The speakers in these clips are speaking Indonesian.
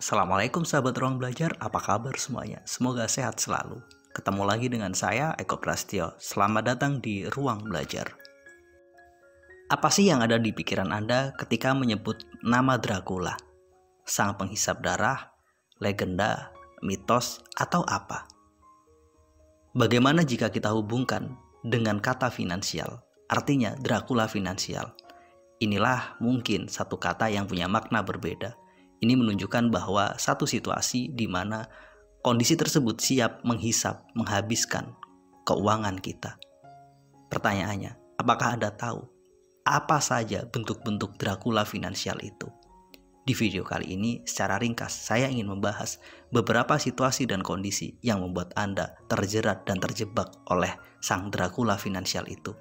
Assalamualaikum sahabat ruang belajar, apa kabar semuanya? Semoga sehat selalu. Ketemu lagi dengan saya, Eko Prastio. Selamat datang di Ruang Belajar. Apa sih yang ada di pikiran Anda ketika menyebut nama Dracula? Sang penghisap darah, legenda, mitos, atau apa? Bagaimana jika kita hubungkan dengan kata finansial? Artinya Dracula finansial. Inilah mungkin satu kata yang punya makna berbeda. Ini menunjukkan bahwa satu situasi di mana kondisi tersebut siap menghisap, menghabiskan keuangan kita. Pertanyaannya, apakah Anda tahu apa saja bentuk-bentuk Dracula finansial itu? Di video kali ini, secara ringkas, saya ingin membahas beberapa situasi dan kondisi yang membuat Anda terjerat dan terjebak oleh sang Dracula finansial itu.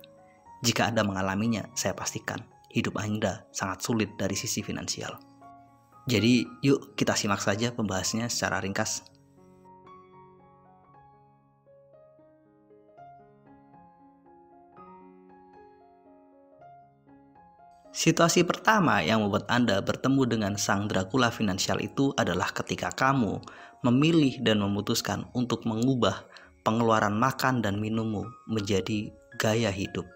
Jika Anda mengalaminya, saya pastikan hidup Anda sangat sulit dari sisi finansial. Jadi yuk kita simak saja pembahasannya secara ringkas. Situasi pertama yang membuat Anda bertemu dengan sang Dracula finansial itu adalah ketika kamu memilih dan memutuskan untuk mengubah pengeluaran makan dan minummu menjadi gaya hidup.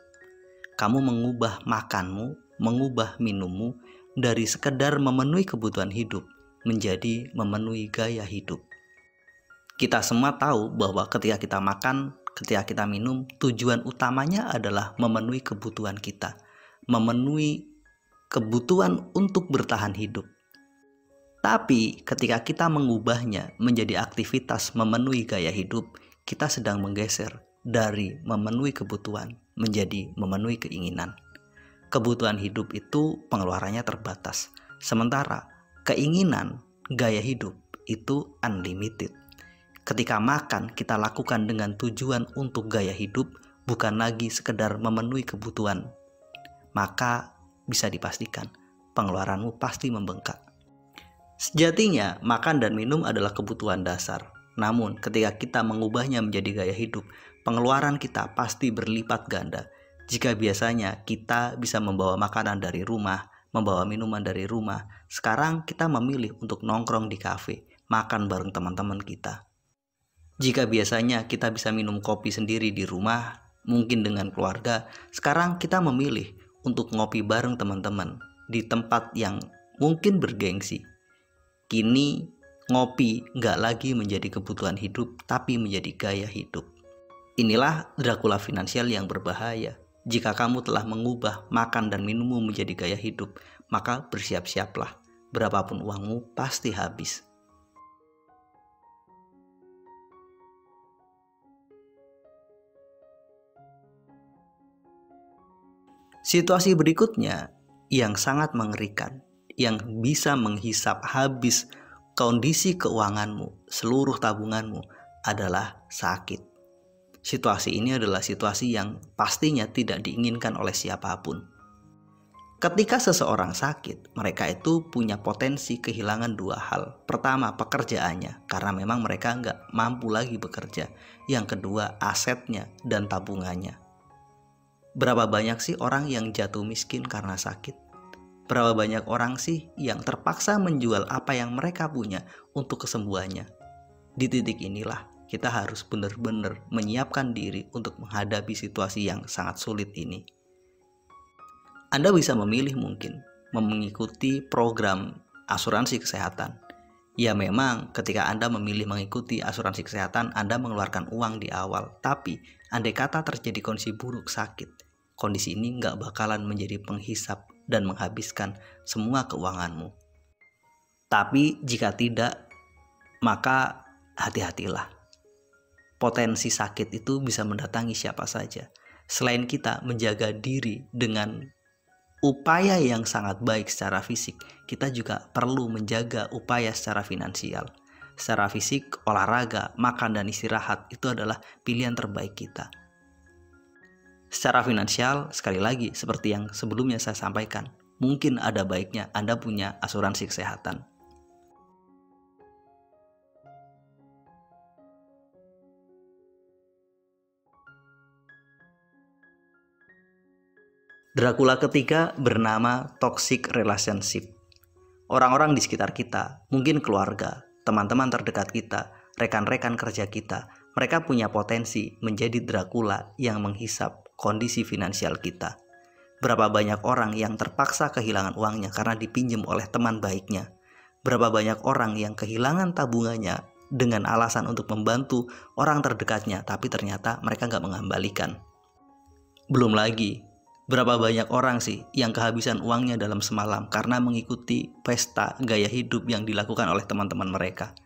Kamu mengubah makanmu, mengubah minummu dari sekedar memenuhi kebutuhan hidup menjadi memenuhi gaya hidup. Kita semua tahu bahwa ketika kita makan, ketika kita minum, tujuan utamanya adalah memenuhi kebutuhan kita, memenuhi kebutuhan untuk bertahan hidup. Tapi ketika kita mengubahnya menjadi aktivitas memenuhi gaya hidup, kita sedang menggeser dari memenuhi kebutuhan menjadi memenuhi keinginan. Kebutuhan hidup itu pengeluarannya terbatas, sementara keinginan gaya hidup itu unlimited. Ketika makan kita lakukan dengan tujuan untuk gaya hidup, bukan lagi sekedar memenuhi kebutuhan, maka bisa dipastikan pengeluaranmu pasti membengkak. Sejatinya makan dan minum adalah kebutuhan dasar, namun ketika kita mengubahnya menjadi gaya hidup, pengeluaran kita pasti berlipat ganda. Jika biasanya kita bisa membawa makanan dari rumah, membawa minuman dari rumah, sekarang kita memilih untuk nongkrong di kafe, makan bareng teman-teman kita. Jika biasanya kita bisa minum kopi sendiri di rumah, mungkin dengan keluarga, sekarang kita memilih untuk ngopi bareng teman-teman di tempat yang mungkin bergengsi. Kini ngopi nggak lagi menjadi kebutuhan hidup, tapi menjadi gaya hidup. Inilah Dracula finansial yang berbahaya. Jika kamu telah mengubah makan dan minummu menjadi gaya hidup, maka bersiap-siaplah. Berapapun uangmu pasti habis. Situasi berikutnya yang sangat mengerikan, yang bisa menghisap habis kondisi keuanganmu, seluruh tabunganmu adalah sakit. Situasi ini adalah situasi yang pastinya tidak diinginkan oleh siapapun. Ketika seseorang sakit, mereka itu punya potensi kehilangan dua hal. Pertama, pekerjaannya, karena memang mereka nggak mampu lagi bekerja. Yang kedua, asetnya dan tabungannya. Berapa banyak sih orang yang jatuh miskin karena sakit? Berapa banyak orang sih yang terpaksa menjual apa yang mereka punya untuk kesembuhannya? Di titik inilah kita harus benar-benar menyiapkan diri untuk menghadapi situasi yang sangat sulit ini. Anda bisa memilih mungkin mengikuti program asuransi kesehatan. Ya memang ketika Anda memilih mengikuti asuransi kesehatan, Anda mengeluarkan uang di awal. Tapi andai kata terjadi kondisi buruk sakit, kondisi ini nggak bakalan menjadi penghisap dan menghabiskan semua keuanganmu. Tapi jika tidak, maka hati-hatilah. Potensi sakit itu bisa mendatangi siapa saja. Selain kita menjaga diri dengan upaya yang sangat baik secara fisik, kita juga perlu menjaga upaya secara finansial. Secara fisik, olahraga, makan dan istirahat itu adalah pilihan terbaik kita. Secara finansial, sekali lagi seperti yang sebelumnya saya sampaikan, mungkin ada baiknya Anda punya asuransi kesehatan. Dracula ketiga bernama toxic relationship. Orang-orang di sekitar kita, mungkin keluarga, teman-teman terdekat kita, rekan-rekan kerja kita, mereka punya potensi menjadi Dracula yang menghisap kondisi finansial kita. Berapa banyak orang yang terpaksa kehilangan uangnya karena dipinjam oleh teman baiknya. Berapa banyak orang yang kehilangan tabungannya dengan alasan untuk membantu orang terdekatnya, tapi ternyata mereka nggak mengembalikan. Belum lagi, berapa banyak orang sih yang kehabisan uangnya dalam semalam karena mengikuti pesta gaya hidup yang dilakukan oleh teman-teman mereka.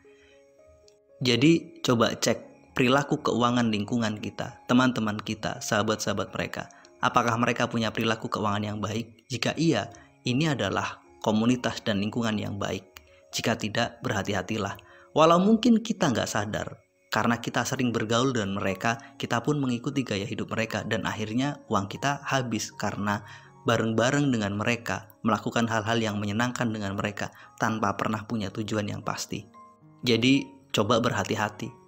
Jadi coba cek perilaku keuangan lingkungan kita, teman-teman kita, sahabat-sahabat mereka. Apakah mereka punya perilaku keuangan yang baik? Jika iya, ini adalah komunitas dan lingkungan yang baik. Jika tidak, berhati-hatilah. Walau mungkin kita nggak sadar, karena kita sering bergaul dengan mereka, kita pun mengikuti gaya hidup mereka dan akhirnya uang kita habis karena bareng-bareng dengan mereka, melakukan hal-hal yang menyenangkan dengan mereka tanpa pernah punya tujuan yang pasti. Jadi coba berhati-hati.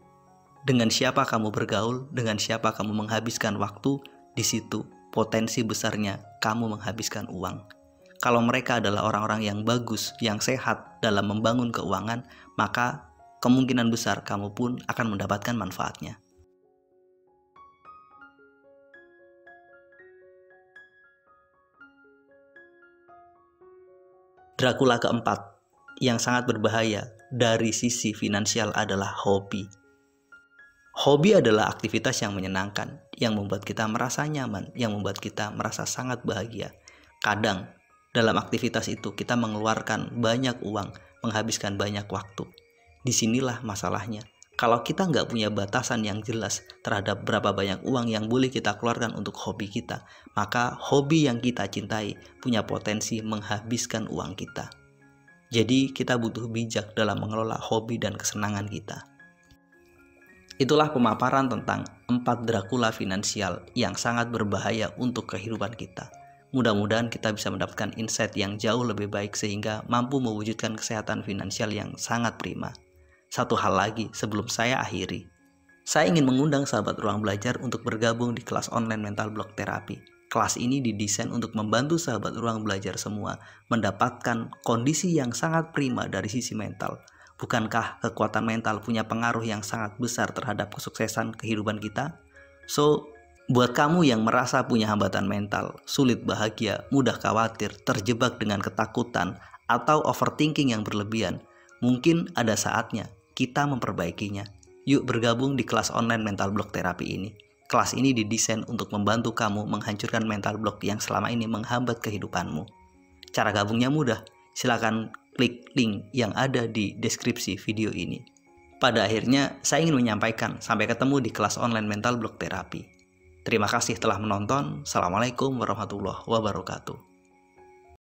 Dengan siapa kamu bergaul, dengan siapa kamu menghabiskan waktu, di situ potensi besarnya kamu menghabiskan uang. Kalau mereka adalah orang-orang yang bagus, yang sehat dalam membangun keuangan, maka kemungkinan besar kamu pun akan mendapatkan manfaatnya. Dracula keempat yang sangat berbahaya dari sisi finansial adalah hobi. Hobi adalah aktivitas yang menyenangkan, yang membuat kita merasa nyaman, yang membuat kita merasa sangat bahagia. Kadang dalam aktivitas itu kita mengeluarkan banyak uang, menghabiskan banyak waktu. Disinilah masalahnya. Kalau kita nggak punya batasan yang jelas terhadap berapa banyak uang yang boleh kita keluarkan untuk hobi kita, maka hobi yang kita cintai punya potensi menghabiskan uang kita. Jadi kita butuh bijak dalam mengelola hobi dan kesenangan kita. Itulah pemaparan tentang 4 Dracula finansial yang sangat berbahaya untuk kehidupan kita. Mudah-mudahan kita bisa mendapatkan insight yang jauh lebih baik sehingga mampu mewujudkan kesehatan finansial yang sangat prima. Satu hal lagi sebelum saya akhiri. Saya ingin mengundang sahabat ruang belajar untuk bergabung di kelas online mental block terapi. Kelas ini didesain untuk membantu sahabat ruang belajar semua mendapatkan kondisi yang sangat prima dari sisi mental. Bukankah kekuatan mental punya pengaruh yang sangat besar terhadap kesuksesan kehidupan kita? So, buat kamu yang merasa punya hambatan mental, sulit bahagia, mudah khawatir, terjebak dengan ketakutan, atau overthinking yang berlebihan, mungkin ada saatnya kita memperbaikinya. Yuk bergabung di kelas online mental block terapi ini. Kelas ini didesain untuk membantu kamu menghancurkan mental block yang selama ini menghambat kehidupanmu. Cara gabungnya mudah, silakan klik link yang ada di deskripsi video ini. Pada akhirnya, saya ingin menyampaikan sampai ketemu di kelas online mental block terapi. Terima kasih telah menonton. Assalamualaikum warahmatullahi wabarakatuh.